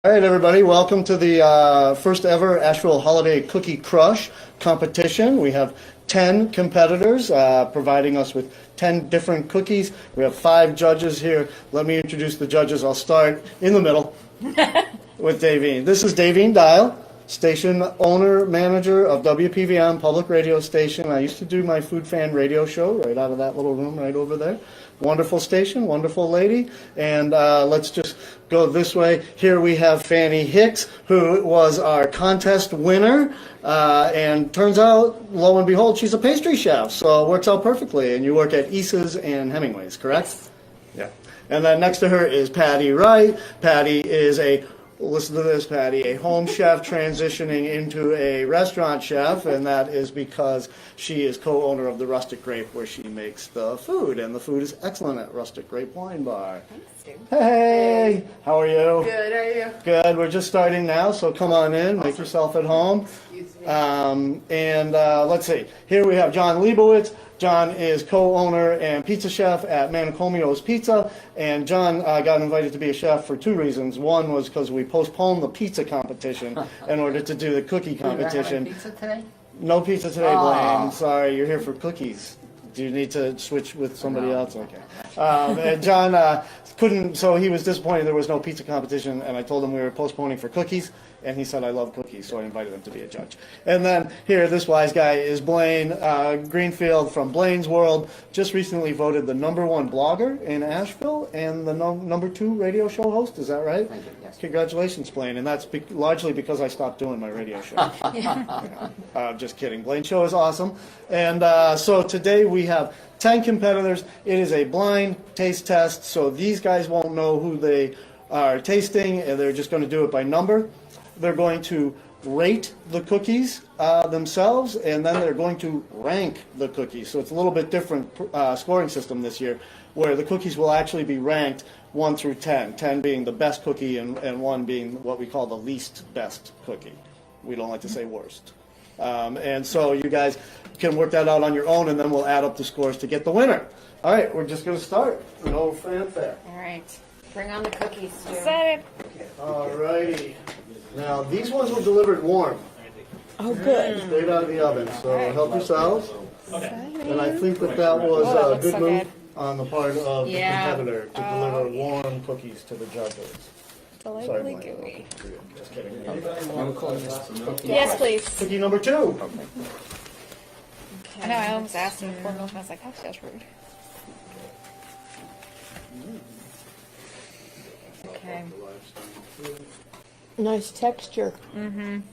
All right, everybody, welcome to the first ever Asheville Holiday Cookie Crush competition. We have 10 competitors providing us with 10 different cookies. We have 5 judges here. Let me introduce the judges. I'll start in the middle with Davine. This is Davine Dial, station owner, manager of WPVM Public Radio Station. I used to do my Food Fan radio show right out of that little room right over there. Wonderful station, wonderful lady. And let's just go this way. Here we have Fanny Hicks, who was our contest winner. And turns out, lo and behold, she's a pastry chef. So it works out perfectly. And you work at Isa's and Hemingway's, correct? Yes. Yeah. And then next to her is Patty Wright. Patty is listen to this, Patty, a home chef transitioning into a restaurant chef, and that is because she is co-owner of the Rustic Grape, where she makes the food, and the food is excellent at Rustic Grape Wine Bar. Thanks, Stu. Hey, how are you? Good, how are you? Good. We're just starting now, so come on in, make yourself at home. Excuse me. Let's see. Here we have John Leibowitz. John is co-owner and pizza chef at Manicomio's Pizza, and John got invited to be a chef for 2 reasons. One was because we postponed the pizza competition in order to do the cookie competition. Pizza today? No pizza today, Oh. Blaine. Sorry, you're here for cookies. Do you need to switch with somebody else? Okay. And John couldn't, so he was disappointed there was no pizza competition, and I told him we were postponing for cookies, and he said, I love cookies, so I invited him to be a judge. And then here, this wise guy is Blaine Greenfield from Blaine's World, just recently voted the #1 blogger in Asheville and the #2 radio show host. Is that right? Thank you, yes. Congratulations, Blaine. And that's largely because I stopped doing my radio show. Just kidding. Blaine's show is awesome. And so today we have 10 competitors. It is a blind taste test, so these guys won't know who they are tasting, and they're just going to do it by number. They're going to rate the cookies themselves, and then they're going to rank the cookies. So it's a little bit different scoring system this year, where the cookies will actually be ranked 1 through 10, 10 being the best cookie and 1 being what we call the least best cookie. We don't like to say worst. And so you guys can work that out on your own, and then we'll add up the scores to get the winner. All right, we're just going to start. No fanfare. All right. Bring on the cookies, Stu. Excited. All righty. Now, these ones were delivered warm, Oh, good. straight out of the oven, so help yourselves. And I think that was Oh, that a looks good so move good. on the part of Yeah. the competitor to deliver warm cookies to the judges. Sorry, Delightfully Blaine. gooey. Just kidding. I'm calling this cookie. Yes, please. Cookie number 2. I know, I almost asked him for milk, and I was like, that feels rude. Okay. Nice texture. Then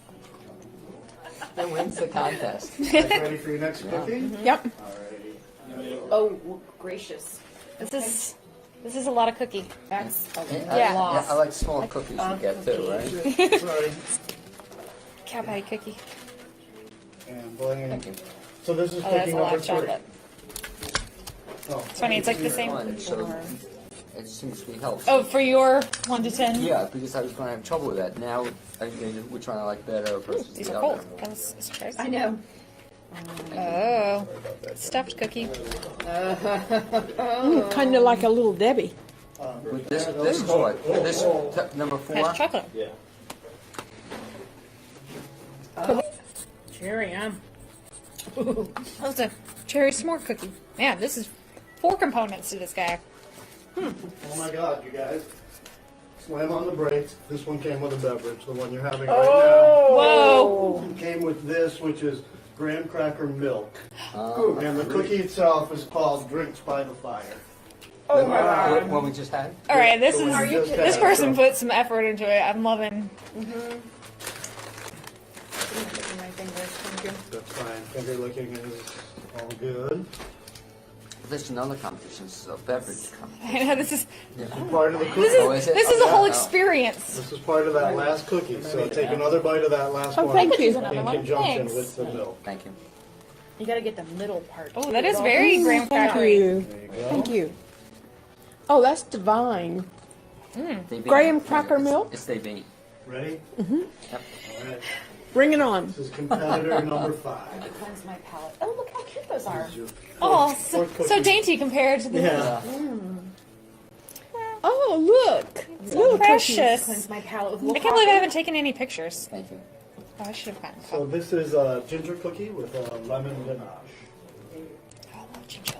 wins the contest. Guys ready for your next cookie? Yep. Alrighty. Oh, gracious. This is a lot of cookie. Excellent. Yeah. I like small cookies to get too, right? Sorry. Cow patty cookie. And Blaine. Thank you. So this is Oh, that's cookie a lot number of 3. chocolate. It's funny, it's like the same. One, so it seems to be helpful. Oh, for your 1 to 10? Yeah, because I was going to have trouble with that. Now we're trying to like better versus These the are other. cold. This is crazy. I know. Oh, stuffed cookie. Kind of like a little Debbie. With this is what? This number 4? Has chocolate. Cherry, yum. That's a cherry s'more cookie. Man, this is 4 components to this guy. Oh my God, you guys. Slam on the brakes. This one came with a beverage, the one you're having right Whoa! now. It came with this, which is graham cracker milk. And the cookie itself is called Drinks by the Fire. Oh my God. One we just had? All right, this The one you is just this had, person so- put some effort into it. I'm loving. My fingers. Thank you. That's fine. Finger licking is all good. This is another competition. This is a beverage competition. I know this is Part of the cookie. Oh, is it? this is a Okay. whole Oh. experience. This is part of that last cookie. So take another bite of that last Oh, one thank you. Another in one. conjunction Thanks. with the milk. Thank you. You gotta get the middle part. Oh, that is very graham Thank crackery. you. There you go. Thank you. Oh, that's divine. They beat Graham me. cracker milk? It's they beat. Ready? Yep. All right. Bring it on. This is competitor number 5. Cleanse my palate. Oh, look how cute those are. Oh, Fourth so cookie. dainty compared to the. Yeah. Oh, look. Little Precious. Cleanse my palate with I little can't believe I coffee. haven't taken any pictures. Thank you. Oh, I should have gotten a So couple. this is a ginger cookie with a lemon ganache. Oh, I love ginger.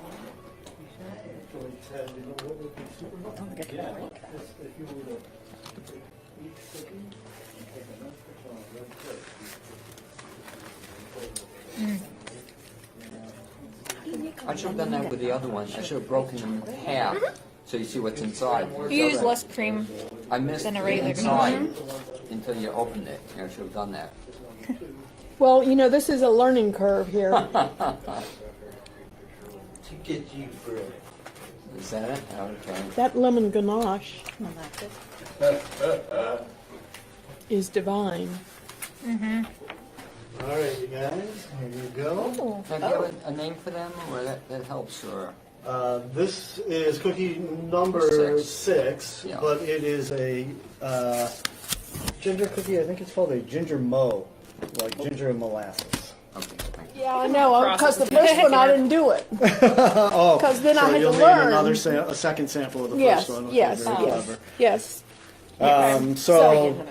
I should have done that with the other one. I should have broken them in half so you see what's inside. You use less cream. I missed than a the regular inside until you opened it. I should have done that. Well, you know, this is a learning curve here. To get you through it. Is that it? Okay. That lemon ganache is divine. All right, you guys, here you go. Now, do you have a name for them, or that helps, or? This is cookie number 6. 6, Yeah. but it is a ginger cookie. I think it's called a ginger mo, like ginger and molasses. Okay, thank you. Yeah, I know, because the first one I didn't do it. Oh, 'Cause then I so had to you'll need learn. another a second sample of the Yes, first one. Okay, yes, very yes, clever. yes. So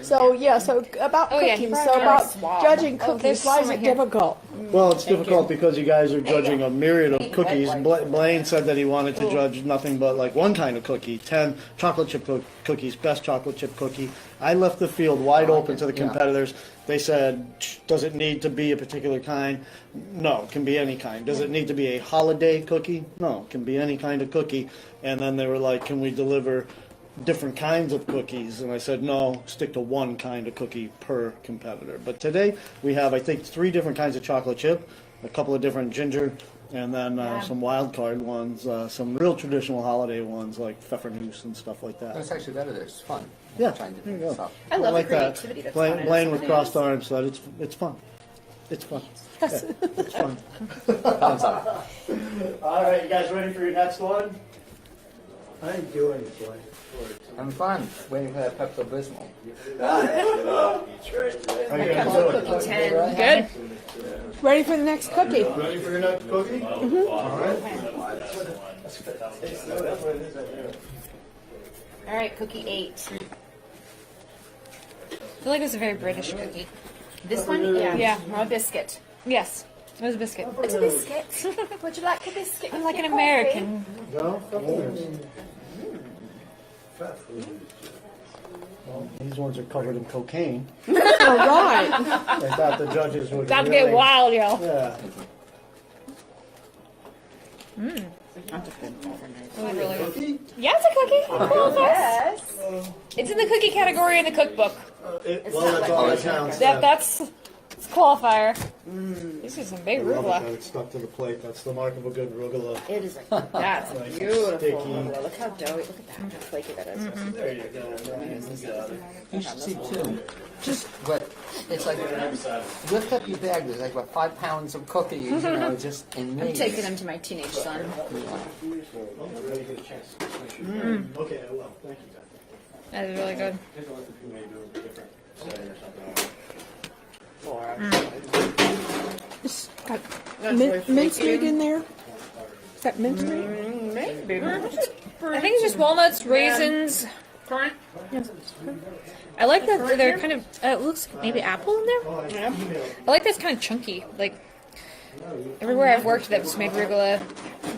about Oh, yeah, cooking, you so brought about swab. judging Oh, there's cookies, why is some it right here. difficult? Well, it's difficult because you guys are judging a myriad of cookies. Blaine said that he wanted to judge nothing but like one kind of cookie, 10 chocolate chip cookies, best chocolate chip cookie. I left the field wide open to the Yeah. competitors. They said, does it need to be a particular kind? No, it can be any kind. Does it need to be a holiday cookie? No, it can be any kind of cookie. And then they were like, can we deliver different kinds of cookies? And I said, no, stick to one kind of cookie per competitor. But today we have, I think, 3 different kinds of chocolate chip, a couple of different ginger, and then some wild card ones, some real traditional holiday ones like pfeffernusse and stuff like that. That's actually better. It's fun. Yeah, Trying there you different go. stuff. I love like the that. creativity that's Blaine, on it. Blaine with crossed arms said it's fun. It's fun. Yeah, it's fun. Thumbs up. All right, you guys ready for your next one? How you doing, Blake? I'm fun. Waiting for that Pepto Bismol. Are you gonna do it? Cookie 10. Good. Ready for the next cookie? Ready for your next cookie? Mm-hmm. All right. All right, cookie 8. I feel like it's a very British cookie. This one? Yeah. Yeah. Or a biscuit. Yes, it was a biscuit. It's a biscuit. Would you like a biscuit? I'm like an with your coffee? American. No? Well, these ones are covered in cocaine. All right. I thought the judges would About to really... get wild, y'all. Yeah. Really, really good. Cookie? Yeah, it's a cookie. Cool, Yes. It's in the cookie category in the cookbook. Well, that's all that counts. That's it's qualifier. This is some big I love it that arugula. it's stuck to the plate. That's the mark of a good arugula. It is like, that's Nice and beautiful. sticky. Look how doughy, look at that, how flaky that is. There you go. You should see too. Just what it's like. Lift up your bag. There's like about 5 pounds of cookies. You know, just in me. I'm taking them to my teenage son. Okay, I will. Thank you. That is really good. It's got mincemeat in there? Is that mincemeat? Maybe. I think it's just walnuts, raisins. Currant? I like that they're kind of. It looks maybe apple in there. I like that's kind of chunky. Like everywhere I've worked that's made arugula,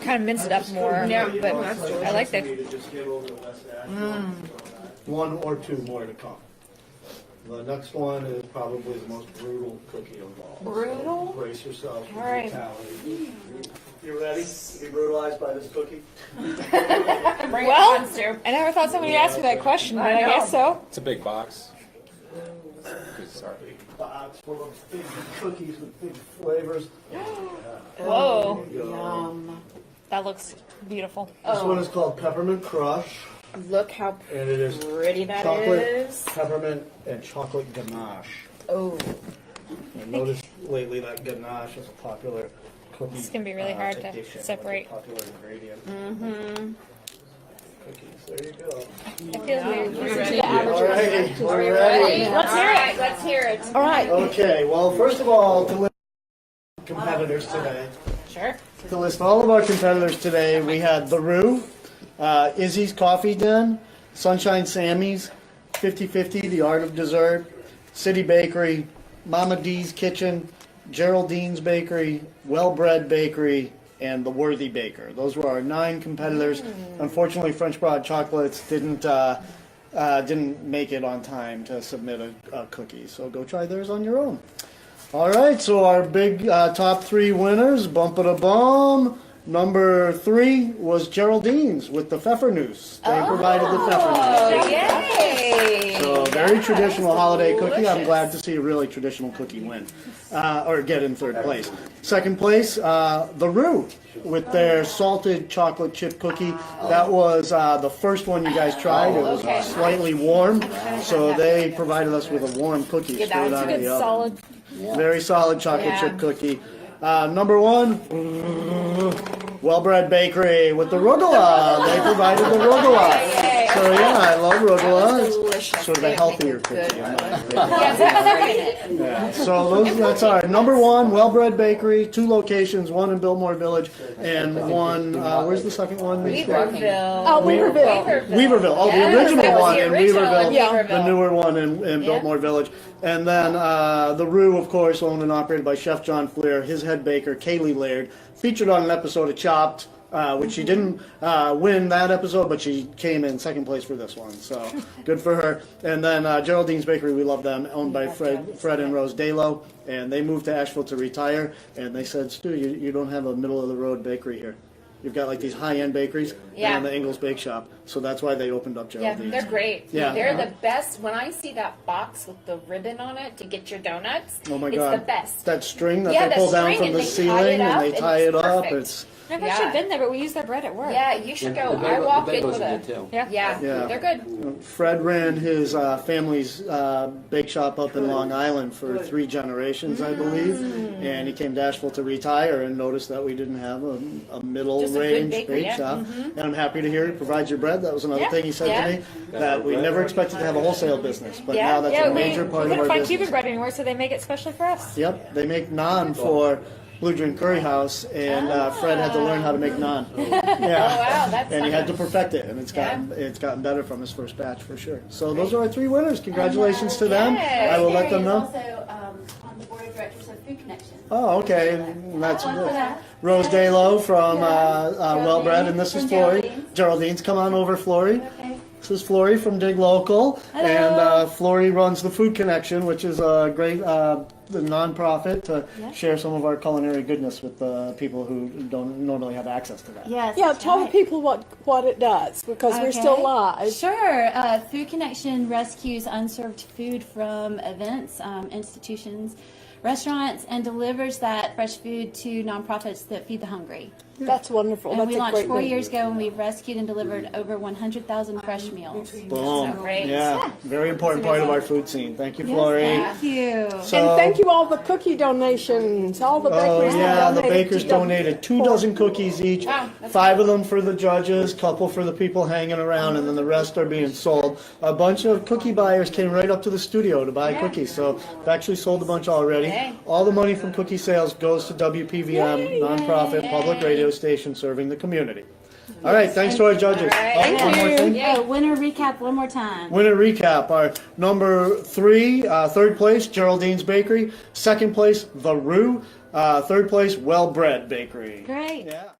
kind of mince it up more. Yeah, but I like that. One or 2 more to come. The next one is probably the most brutal cookie of all. Brutal? So brace yourself for All right. brutality. You ready to be brutalized by this cookie? Well, I never thought somebody would ask me that question, but I guess so. It's a big box. Sorry. Box full of big cookies with big flavors. Whoa, Yum. that looks beautiful. This one is called Peppermint Crush, Look how and it is pretty that chocolate, is. peppermint, and chocolate ganache. Oh. I noticed lately that ganache is a popular cookie. It's gonna be really hard to addition, separate. like a popular ingredient. Mm-hmm. Cookies. There you go. It feels weird. Ready? All right, we're ready. Let's hear it. Let's hear it. All right. Okay. Well, first of all, to list competitors today. Sure. To list all of our competitors today, we had the Roo, Izzy's Coffee Den, Sunshine Sammy's, 50/50, The Art of Dessert, City Bakery, Mama D's Kitchen, Geraldine's Bakery, Well Bred Bakery, and The Worthy Baker. Those were our 9 competitors. Unfortunately, French Broad Chocolates didn't make it on time to submit a cookie, so go try theirs on your own. All right, so our big top 3 winners, bum. Number 3 was Geraldine's with the Pfeffernuss. They provided the Pfeffernuss. Yay! So very traditional holiday cookie. I'm glad to see a really traditional cookie win, or get in 3rd place. 2nd place, the Roux with their salted chocolate chip cookie. That was the first one you guys tried. It was slightly warm, so they provided us with a warm cookie straight out of the oven. Solid. Very solid chocolate chip cookie. Number 1, Well Bred Bakery with the Rugula. They provided the Rugula. So yeah, I love Rugula. It's sort of a healthier cookie. I'm not yeah. So that's our number 1, Well Bred Bakery. 2 locations, one in Biltmore Village and one. Where's the second one? Weaverville. Oh, Weaverville. Weaverville. Oh, Yeah, the original that was one the in original Weaverville. in Yeah. The Weaverville. newer one in Biltmore Village. And then the Roux, of course, owned and operated by Chef John Fleer, his head baker, Kaylee Laird, featured on an episode of Chopped, which she didn't win that episode, but she came in 2nd place for this one. So good for her. And then Geraldine's Bakery, we love them, owned by Fred and Rose Dalo. And they moved to Asheville to retire. And they said, Stu, you don't have a middle-of-the-road bakery here. You've got like these high-end bakeries and the Ingalls Bake Shop. So that's why they opened up Yeah, Geraldine's. they're great. Yeah. They're the best. When I see that box with the ribbon on it to get your donuts, Oh my it's God. the best. That string that Yeah, they the pull down string, from and the they tie ceiling it up, and they and tie it's it up. perfect. It's I've Yeah. actually been there, but we use their bread at work. Yeah, you should go. The I walk in bagels with are a. good too. Yeah. Yeah. They're good. Fred ran his family's bake shop up in Long Island for 3 generations, I believe, and he came to Asheville to retire and noticed that we didn't have a middle-range baker, bake yeah. shop. And I'm happy to hear it provides your bread. That was another Yeah, thing he said yeah. to me, that we never expected to have a wholesale business, but Yeah, now that's Yeah, a major we part of couldn't our find business. Cuban bread anymore, so they make it specially for us. Yep, they make naan for Blue Dream Curry House, and Fred had to learn how to make naan. Yeah. Oh wow, that's And he had to something. perfect it, and it's gotten better from his first batch for sure. So those are our 3 winners. Congratulations to them. Yay. I will let them Is know. also on the board of directors of Food Connection. Oh, okay. And that's Rose Dalo from Well Bred, and this is Flory. Geraldine's, come on over, Flory. Okay. This is Flory from Dig Local, and Flory runs the Food Connection, which is a great the nonprofit to share some of our culinary goodness with people who don't normally have access to that. Yes. Yeah, that's tell right. the people what it does, because we're still Okay. live. Sure. Food Connection rescues unserved food from events, institutions, restaurants, and delivers that fresh food to nonprofits that feed the hungry. That's wonderful. And That's we a launched great 4 thing. years ago, and we've rescued and delivered over 100,000 fresh meals. Boom. great. Yeah, very important part of our food scene. Thank you, Yes, Flory. thank you. So, And thank you all the cookie donations, all the Oh bakers. that yeah, the donated bakers to them. donated 2 dozen cookies each, Wow, that's 5 of them for the judges, couple for the people hanging around, and then the rest are being sold. A bunch of cookie buyers came right up to the studio to buy cookies, so we've actually sold a bunch already. Yay. All the money from cookie sales goes to WPVM, nonprofit public radio station serving the community. All right, thanks to our judges. All right. Oh, Thank one more you. thing. Yeah. Oh, winner recap one more time. Winner recap. Our number 3, 3rd place, Geraldine's Bakery. 2nd place, The Roux. 3rd place, Well Bred Bakery. Great. Yeah.